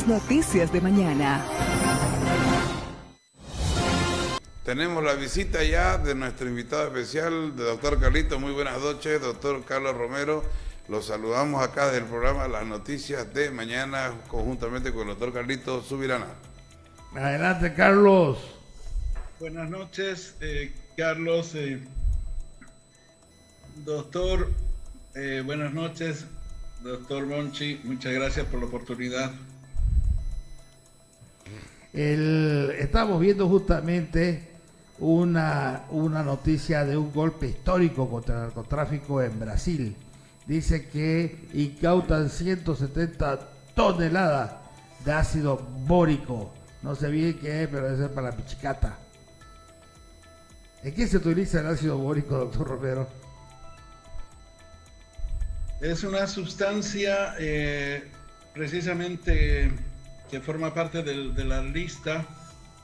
noticias de mañana. Tenemos la visita ya de nuestro invitado especial, de doctor Carlito. Muy buenas noches, doctor Carlos Romero. Los saludamos acá desde el programa Las Noticias de Mañana, conjuntamente con el doctor Carlito Subirana. Adelante, Carlos. Buenas noches, Carlos. Doctor, buenas noches, doctor Monchi. Muchas gracias por la oportunidad. Estamos viendo justamente una noticia de un golpe histórico contra el narcotráfico en Brasil. Dice que incautan 170 toneladas de ácido bórico. No sé bien qué es, pero debe ser para la pichicata. ¿En qué se utiliza el ácido bórico, doctor Romero? Es una sustancia precisamente que forma parte de la lista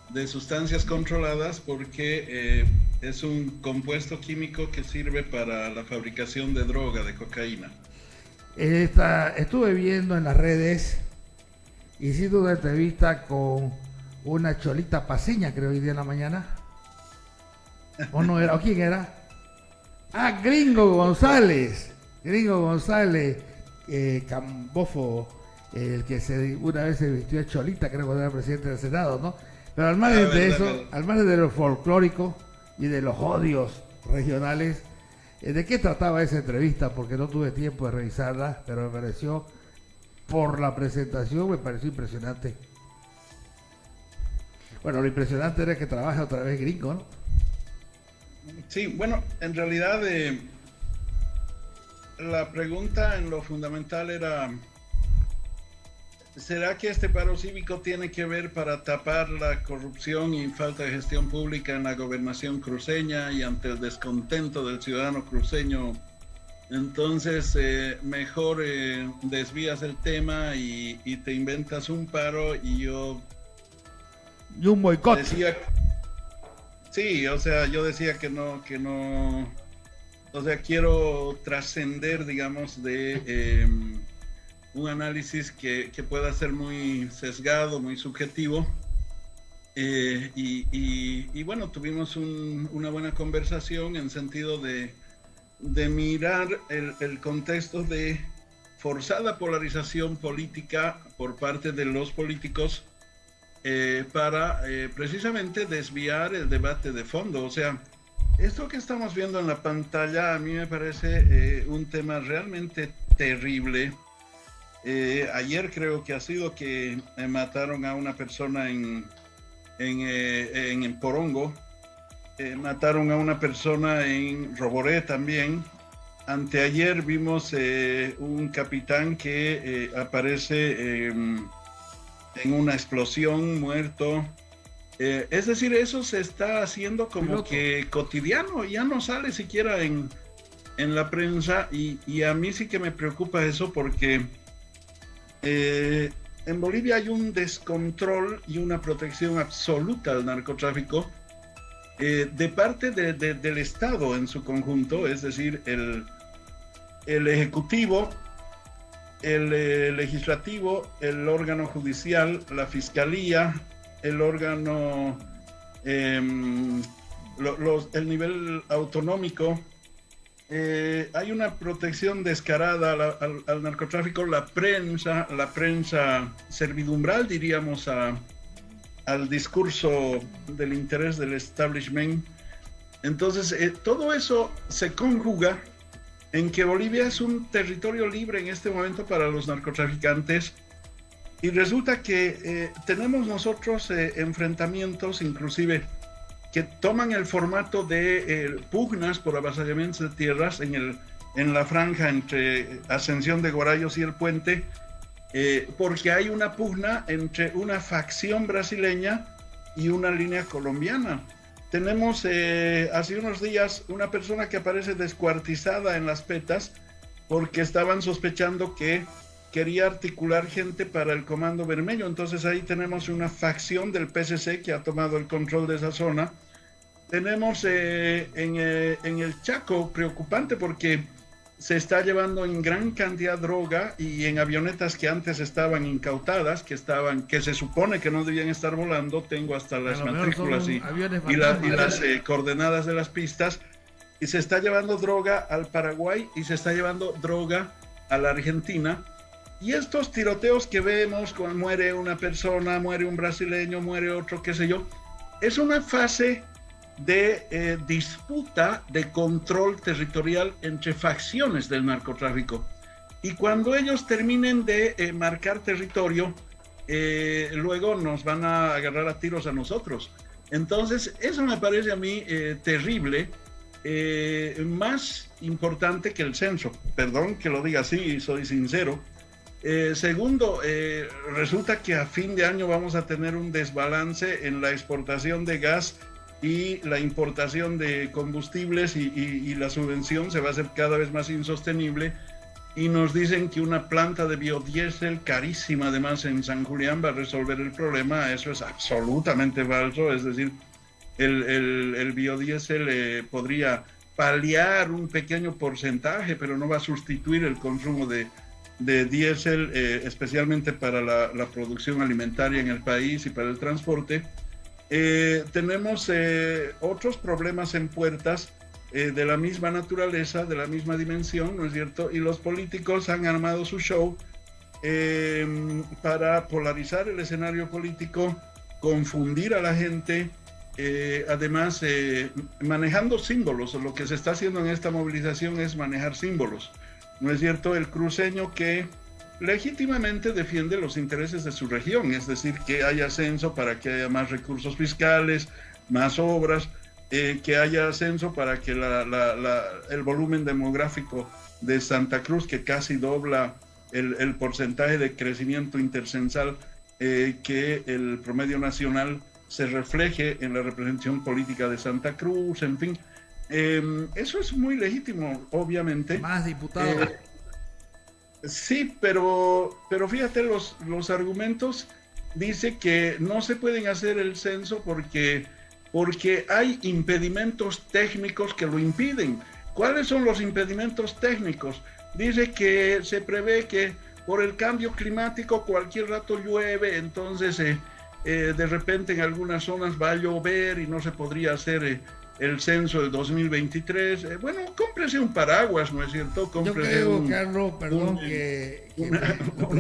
de sustancias controladas porque es un compuesto químico que sirve para la fabricación de droga, de cocaína. Estuve viendo en las redes, hiciste una entrevista con una cholita paseña, creo, hoy día en la mañana. ¿O no era? ¿O quién era? Ah, Gringo González. Gringo González, Cambofo, el que una vez se vistió de cholita, creo que era presidente del Senado, ¿no? Pero al margen de eso, al margen de lo folclórico y de los odios regionales, ¿de qué trataba esa entrevista? Porque no tuve tiempo de revisarla, pero me pareció, por la presentación, me pareció impresionante. Bueno, lo impresionante era que trabaja otra vez Gringo, ¿no? Sí, bueno, en realidad la pregunta en lo fundamental era: ¿será que este paro cívico tiene que ver para tapar la corrupción y falta de gestión pública en la gobernación cruceña y ante el descontento del ciudadano cruceño? Entonces, mejor desvías el tema y te inventas un paro y un boicot. Sí, o sea, yo decía que no, o sea, quiero trascender, digamos, de un análisis que pueda ser muy sesgado, muy subjetivo. Y bueno, tuvimos una buena conversación en sentido de mirar el contexto de forzada polarización política por parte de los políticos para precisamente desviar el debate de fondo. O sea, esto que estamos viendo en la pantalla a mí me parece un tema realmente terrible. Ayer creo que ha sido que mataron a una persona en Porongo, mataron a una persona en Roboré también. Anteayer vimos un capitán que aparece en una explosión, muerto. Es decir, eso se está haciendo como que cotidiano, ya no sale siquiera en la prensa, y a mí sí que me preocupa eso porque en Bolivia hay un descontrol y una protección absoluta al narcotráfico de parte del Estado en su conjunto, es decir, el Ejecutivo, el Legislativo, el órgano judicial, la Fiscalía, el órgano, el nivel autonómico. Hay una protección descarada al narcotráfico, la prensa servidumbral, diríamos, al discurso del interés del establishment. Entonces, todo eso se conjuga en que Bolivia es un territorio libre en este momento para los narcotraficantes, y resulta que tenemos nosotros enfrentamientos inclusive que toman el formato de pugnas por avasallamientos de tierras en la franja entre Ascensión de Guarayos y El Puente, porque hay una pugna entre una facción brasileña y una línea colombiana. Tenemos hace unos días una persona que aparece descuartizada en Las Petas porque estaban sospechando que quería articular gente para el Comando Bermejo. Entonces ahí tenemos una facción del PCC que ha tomado el control de esa zona. Tenemos en el Chaco, preocupante porque se está llevando en gran cantidad droga y en avionetas que antes estaban incautadas, que se supone que no debían estar volando. Tengo hasta las matrículas y las coordenadas de las pistas. Y se está llevando droga al Paraguay y se está llevando droga a la Argentina. Y estos tiroteos que vemos, cuando muere una persona, muere un brasileño, muere otro, qué sé yo, es una fase de disputa de control territorial entre facciones del narcotráfico. Y cuando ellos terminen de marcar territorio, luego nos van a agarrar a tiros a nosotros. Entonces, eso me parece a mí terrible, más importante que el censo. Perdón que lo diga así, soy sincero. Segundo, resulta que a fin de año vamos a tener un desbalance en la exportación de gas y la importación de combustibles y la subvención se va a hacer cada vez más insostenible, y nos dicen que una planta de biodiesel carísima además en San Julián va a resolver el problema. Eso es absolutamente falso. Es decir, el biodiesel podría paliar un pequeño porcentaje, pero no va a sustituir el consumo de diésel, especialmente para la producción alimentaria en el país y para el transporte. Tenemos otros problemas en puertas de la misma naturaleza, de la misma dimensión, ¿no es cierto? Y los políticos han armado su show para polarizar el escenario político, confundir a la gente, además manejando símbolos. Lo que se está haciendo en esta movilización es manejar símbolos, ¿no es cierto? El cruceño que legítimamente defiende los intereses de su región, es decir, que haya ascenso para que haya más recursos fiscales, más obras, que haya ascenso para que el volumen demográfico de Santa Cruz, que casi dobla el porcentaje de crecimiento intercensal, que el promedio nacional, se refleje en la representación política de Santa Cruz, en fin. Eso es muy legítimo, obviamente. Más diputados. Sí, pero fíjate, los argumentos dice que no se pueden hacer el censo porque hay impedimentos técnicos que lo impiden. ¿Cuáles son los impedimentos técnicos? Dice que se prevé que por el cambio climático cualquier rato llueve, entonces de repente en algunas zonas va a llover y no se podría hacer el censo del 2023. Bueno, cómprese un paraguas, ¿no es cierto? Cómprese yo creo, Carlos, perdón,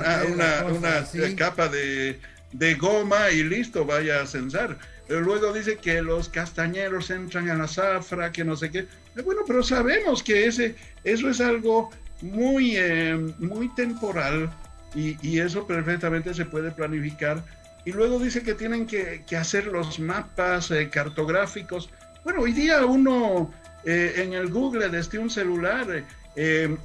una capa de goma y listo, vaya a censar. Luego dice que los castañeros entran a la zafra, que no sé qué. Bueno, pero sabemos que eso es algo muy temporal y eso perfectamente se puede planificar. Y luego dice que tienen que hacer los mapas cartográficos. Bueno, hoy día uno en el Google desde un celular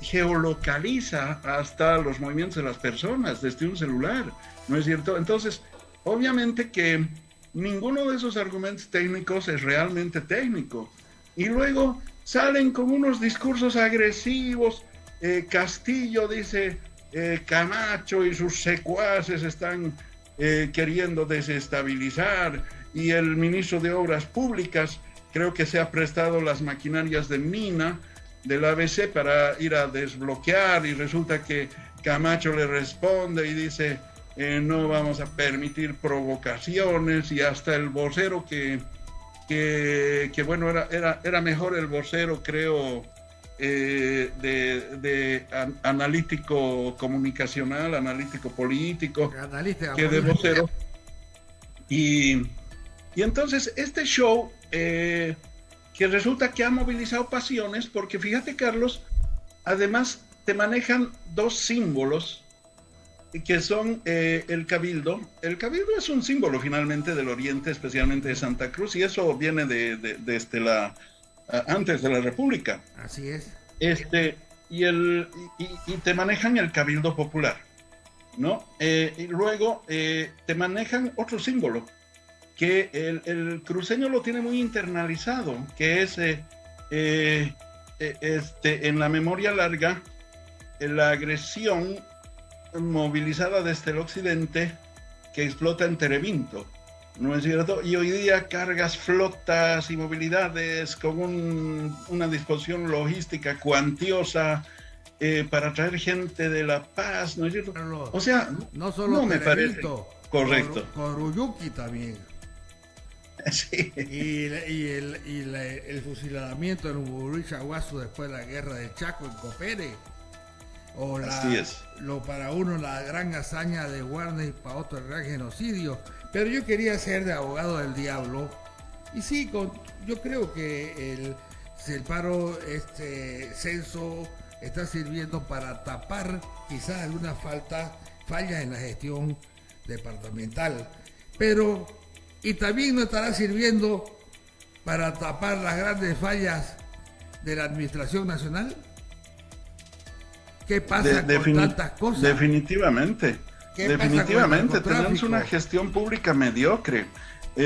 geolocaliza hasta los movimientos de las personas desde un celular, ¿no es cierto? Entonces, obviamente que ninguno de esos argumentos técnicos es realmente técnico. Y luego salen con unos discursos agresivos. Castillo dice, Camacho y sus secuaces están queriendo desestabilizar, y el ministro de Obras Públicas creo que se ha prestado las maquinarias de mina del ABC para ir a desbloquear, y resulta que Camacho le responde y dice no vamos a permitir provocaciones, y hasta el vocero que bueno, era mejor el vocero, creo, de analítico comunicacional, analítico político, que de vocero. Y entonces este show que resulta que ha movilizado pasiones, porque fíjate, Carlos, además te manejan dos símbolos que son el cabildo. El cabildo es un símbolo finalmente del oriente, especialmente de Santa Cruz, y eso viene desde antes de la República. Así es. Y te manejan el cabildo popular, ¿no? Y luego te manejan otro símbolo que el cruceño lo tiene muy internalizado, que es en la memoria larga, la agresión movilizada desde el occidente que explota en Terevinto, ¿no es cierto? Y hoy día cargas, flotas y movilidades con una disposición logística cuantiosa, para traer gente de La Paz, ¿no es cierto? Carlos, O sea, no solo no me parece Perejito, correcto. Coruyuki también. Sí. El fusilamiento en Uburuy Chaguazo después de la guerra de Chaco en Copere. O Así es. para uno la gran hazaña de Warner y para otro el gran genocidio. Pero yo quería ser de abogado del diablo. Y sí, yo creo que el paro, este censo está sirviendo para tapar quizás alguna fallas en la gestión departamental. Pero, y también no estará sirviendo para tapar las grandes fallas de la administración nacional. ¿Qué pasa con tantas cosas? Definitivamente, tenemos una gestión pública mediocre.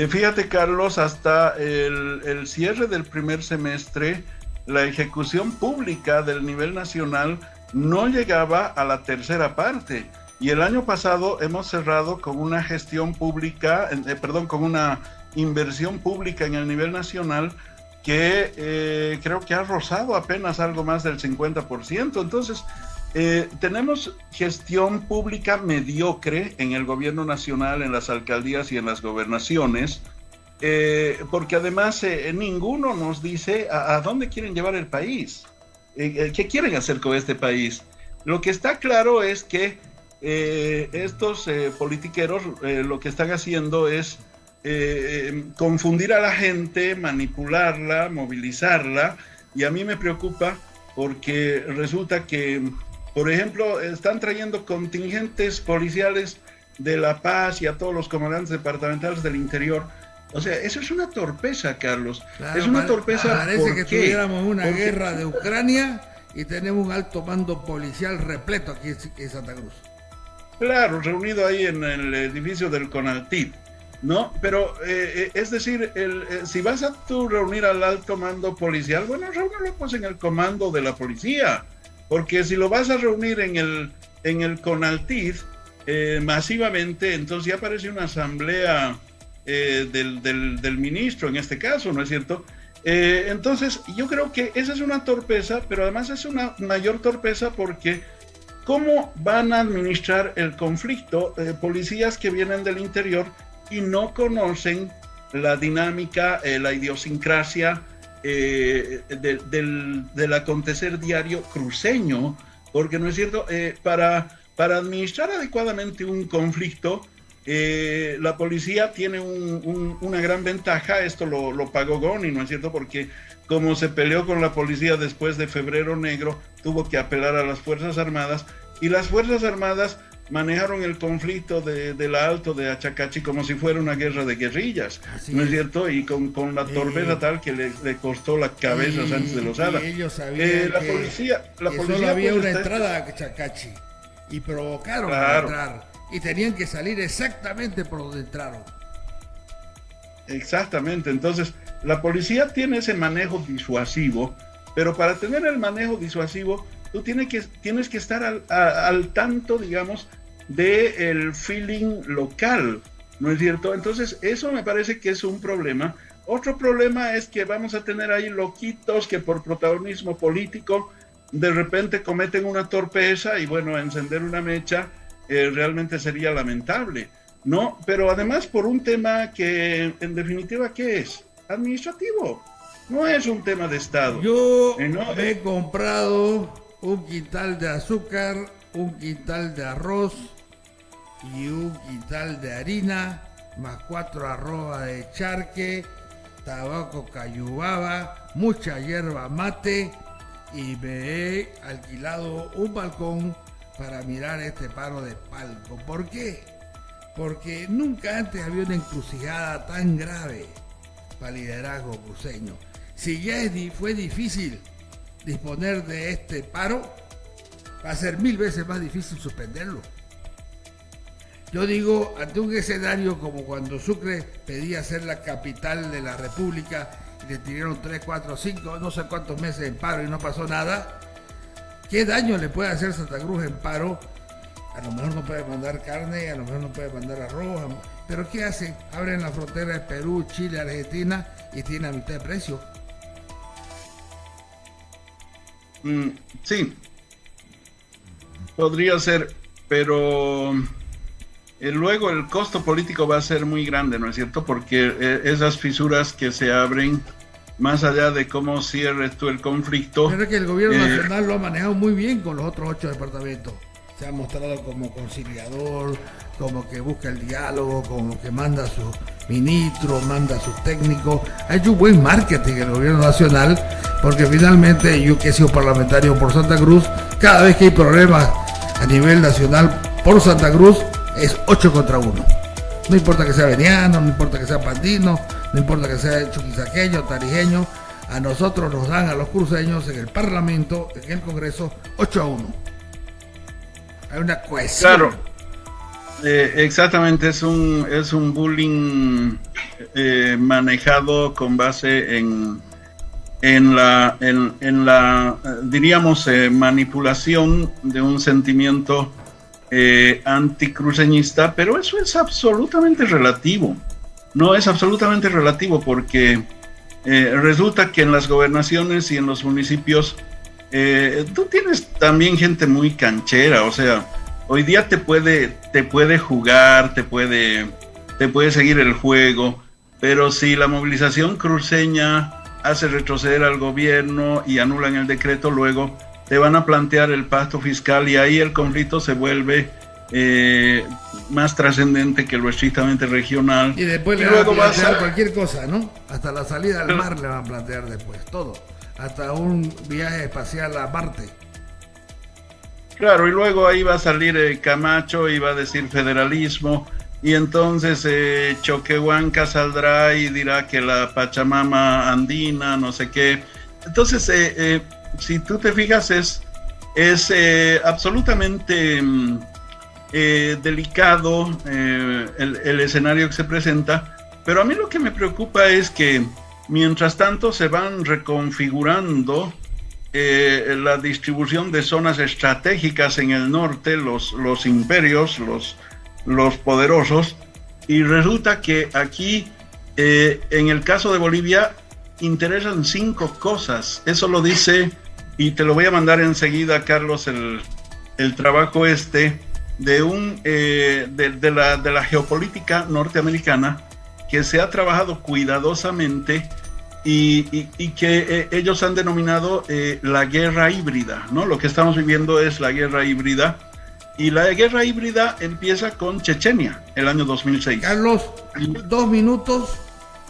Fíjate, Carlos, hasta el cierre del primer semestre, la ejecución pública del nivel nacional no llegaba a la tercera parte. Y el año pasado hemos cerrado con una gestión pública, con una inversión pública en el nivel nacional que creo que ha rozado apenas algo más del 50%. Entonces, tenemos gestión pública mediocre en el gobierno nacional, en las alcaldías y en las gobernaciones, porque además ninguno nos dice a dónde quieren llevar el país, qué quieren hacer con este país. Lo que está claro es que estos politiqueros lo que están haciendo es confundir a la gente, manipularla, movilizarla, y a mí me preocupa porque resulta que, por ejemplo, están trayendo contingentes policiales de La Paz y a todos los comandantes departamentales del interior. O sea, eso es una torpeza, Carlos. Claro, es una torpeza. Parece que tuviéramos una guerra de Ucrania y tenemos un alto mando policial repleto aquí en Santa Cruz. Claro, reunido ahí en el edificio del CONALTID, ¿no? Pero, es decir, si vas a tú reunir al alto mando policial, bueno, reúnelo pues en el comando de la policía. Porque si lo vas a reunir en el CONALTID masivamente, entonces ya parece una asamblea del ministro en este caso, ¿no es cierto? Entonces yo creo que esa es una torpeza, pero además es una mayor torpeza porque ¿cómo van a administrar el conflicto policías que vienen del interior y no conocen la dinámica, la idiosincrasia del acontecer diario cruceño? Porque no es cierto, para administrar adecuadamente un conflicto, la policía tiene una gran ventaja. Esto lo pagó Goni, ¿no es cierto? Porque como se peleó con la policía después de Febrero Negro, tuvo que apelar a las Fuerzas Armadas, y las Fuerzas Armadas manejaron el conflicto del Alto de Achacachi como si fuera una guerra de guerrillas, ¿no es cierto? Y con la torpeza tal que le costó la cabeza a Sánchez de Lozada. Ellos sabían la policía solo había una entrada a Achacachi y provocaron a entrar y tenían que salir exactamente por donde entraron. Exactamente, entonces la policía tiene ese manejo disuasivo, pero para tener el manejo disuasivo tú tienes que estar al tanto, digamos, del feeling local, ¿no es cierto? Entonces, eso me parece que es un problema. Otro problema es que vamos a tener ahí loquitos que por protagonismo político de repente cometen una torpeza y bueno, encender una mecha realmente sería lamentable, ¿no? Pero además por un tema que, en definitiva, ¿qué es? Administrativo. No es un tema de Estado. Yo me he comprado un quintal de azúcar, un quintal de arroz y un quintal de harina, más 4 arrobas de charque, tabaco cayubaba, mucha hierba mate, y me he alquilado un balcón para mirar este paro de palco. ¿Por qué? Porque nunca antes había una encrucijada tan grave para el liderazgo cruceño. Si ya fue difícil disponer de este paro, va a ser 1000 veces más difícil suspenderlo. Yo digo, ante un escenario como cuando Sucre pedía ser la capital de la República y le tiraron 3, 4, 5, no sé cuántos meses en paro y no pasó nada, ¿qué daño le puede hacer Santa Cruz en paro? A lo mejor no puede mandar carne, a lo mejor no puede mandar arroz, pero ¿qué hacen? Abren la frontera de Perú, Chile, Argentina y tienen a mitad de precio. Sí, Podría ser, pero luego el costo político va a ser muy grande, ¿no es cierto? Porque esas fisuras que se abren, más allá de cómo cierres tú el conflicto... Pero es que el gobierno nacional lo ha manejado muy bien con los otros 8 departamentos. Se ha mostrado como conciliador, como que busca el diálogo, como que manda a sus ministros, manda a sus técnicos. Ha hecho un buen marketing el gobierno nacional, porque finalmente yo, que he sido parlamentario por Santa Cruz, cada vez que hay problemas a nivel nacional por Santa Cruz es 8 contra 1. No importa que sea veniano, no importa que sea pandino, no importa que sea chuquisaqueño, tarijeño, a nosotros nos dan, a los cruceños, en el Parlamento, en el Congreso, 8-1. Hay una cohesión. Claro, exactamente, es un bullying manejado con base en la diríamos, manipulación de un sentimiento anticruceñista, pero eso es absolutamente relativo. No, es absolutamente relativo porque resulta que en las gobernaciones y en los municipios tú tienes también gente muy canchera, o sea, hoy día te puede jugar, te puede seguir el juego, pero si la movilización cruceña hace retroceder al gobierno y anulan el decreto, luego te van a plantear el pacto fiscal y ahí el conflicto se vuelve más trascendente que lo estrictamente regional. Y después le van a plantear cualquier cosa, ¿no? Hasta la salida al mar le van a plantear después, todo. Hasta un viaje espacial a Marte. Claro, y luego ahí va a salir Camacho y va a decir federalismo, y entonces Choquehuanca saldrá y dirá que la Pachamama andina, no sé qué. Entonces, si tú te fijas, es absolutamente delicado el escenario que se presenta, pero a mí lo que me preocupa es que mientras tanto se van reconfigurando la distribución de zonas estratégicas en el norte, los imperios, los poderosos, y resulta que aquí, en el caso de Bolivia, interesan 5 cosas. Eso lo dice, y te lo voy a mandar enseguida, Carlos, el trabajo de la geopolítica norteamericana, que se ha trabajado cuidadosamente y que ellos han denominado la guerra híbrida, ¿no? Lo que estamos viviendo es la guerra híbrida, y la guerra híbrida empieza con Chechenia, el año 2006. Carlos, 2 minutos,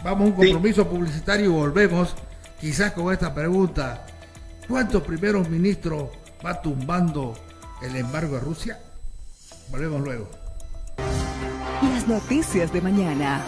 vamos a un compromiso publicitario y volvemos, quizás con esta pregunta: ¿cuántos primeros ministros va tumbando el embargo a Rusia? Volvemos luego. Las noticias de mañana.